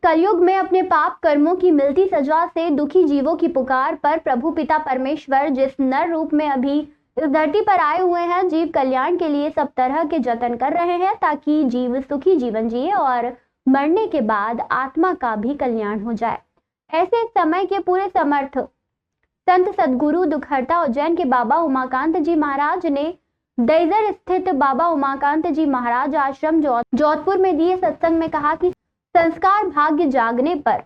कलयुग में अपने पाप कर्मों की मिलती सजा से दुखी जीवों की पुकार पर प्रभु पिता परमेश्वर जिस नर रूप में अभी इस धरती पर आए हुए हैं, जीव कल्याण के लिए सब तरह के जतन कर रहे हैं ताकि जीव सुखी जीवन जिए और मरने के बाद आत्मा का भी कल्याण हो जाए। ऐसे समय के पूरे समर्थ संत सदगुरु दुखहर्ता उज्जैन के बाबा उमाकांत जी महाराज ने दैजर स्थित बाबा उमाकांत जी महाराज आश्रम जोधपुर में दिए सत्संग में कहा कि संस्कार भाग्य जागने पर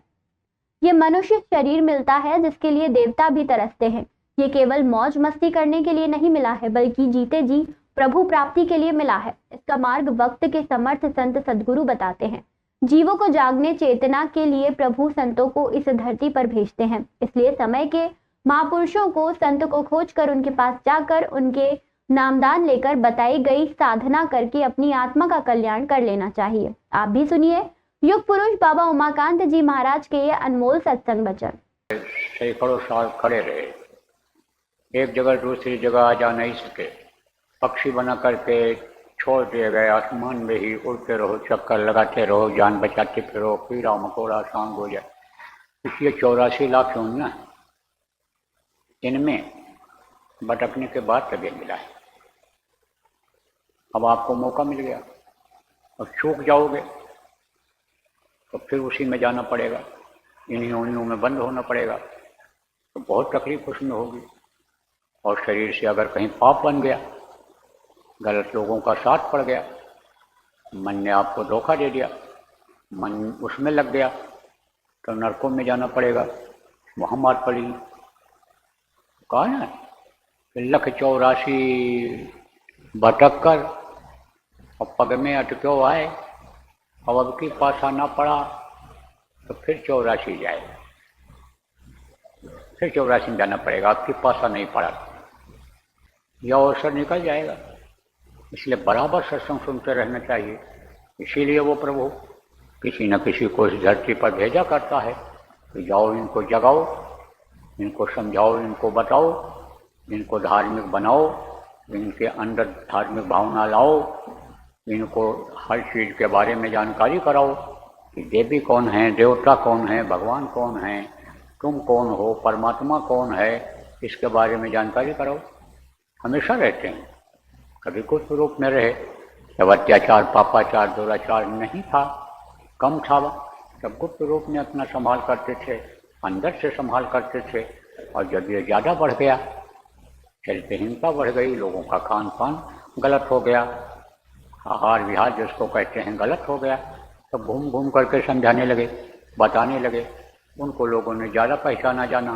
ये मनुष्य शरीर मिलता है जिसके लिए देवता भी तरसते हैं। ये केवल मौज मस्ती करने के लिए नहीं मिला है बल्कि जीते जी प्रभु प्राप्ति के लिए मिला है। इसका मार्ग वक्त के समर्थ संत सदगुरु बताते हैं। जीवों को जागने चेतना के लिए प्रभु संतों को इस धरती पर भेजते हैं। इसलिए समय के महापुरुषों को संत को खोजकर उनके पास जाकर उनके नामदान लेकर बताई गई साधना करके अपनी आत्मा का कल्याण कर लेना चाहिए। आप भी सुनिए युग पुरुष बाबा उमाकांत जी महाराज के ये अनमोल सत्संग वचन। सैकड़ों साल खड़े रहे, एक जगह दूसरी जगह आ जा नहीं सके, पक्षी बना करके छोड़ दिए गए। आसमान में ही उड़ते रहो, चक्कर लगाते रहो, जान बचाते फिरो, कीड़ा मकोड़ा सांग हो जाए। इसलिए 84 लाख योनियां इनमें भटकने के बाद तभी मिला है। अब आपको मौका मिल गया और चूक जाओगे तो फिर उसी में जाना पड़ेगा, इन्हीं योनियों में बंद होना पड़ेगा। तो बहुत तकलीफ उसमें होगी। और शरीर से अगर कहीं पाप बन गया, गलत लोगों का साथ पड़ गया, मन ने आपको धोखा दे दिया, मन उसमें लग गया, तो नरकों में जाना पड़ेगा, वहाँ मार पड़ेगी। कहा ना, 184 भटक कर और पग में अटक्यो आए, अब की पासा ना पड़ा तो फिर 84 जाए, फिर 84 जाना पड़ेगा। आपकी पासा नहीं पड़ा, यह अवसर निकल जाएगा। इसलिए बराबर सत्संग सुनते रहना चाहिए। इसीलिए वो प्रभु किसी न किसी को इस धरती पर भेजा करता है कि जाओ इनको जगाओ, इनको समझाओ, इनको बताओ, इनको धार्मिक बनाओ, इनके अंदर धार्मिक भावना लाओ, इनको हर चीज़ के बारे में जानकारी कराओ कि देवी कौन है, देवता कौन है, भगवान कौन है, तुम कौन हो, परमात्मा कौन है, इसके बारे में जानकारी कराओ। हमेशा रहते हैं, कभी कुछ रूप में रहे। जब अत्याचार, पापाचार, दुराचार नहीं था, कम था, तब गुप्त रूप में अपना संभाल करते थे, अंदर से संभाल करते थे। और जब ये ज़्यादा बढ़ गया, चलते हिंसा बढ़ गई, लोगों का खान पान गलत हो गया, आहार विहार जिसको कहते हैं गलत हो गया, तब घूम घूम करके समझाने लगे, बताने लगे। उनको लोगों ने ज़्यादा पहचाना जाना।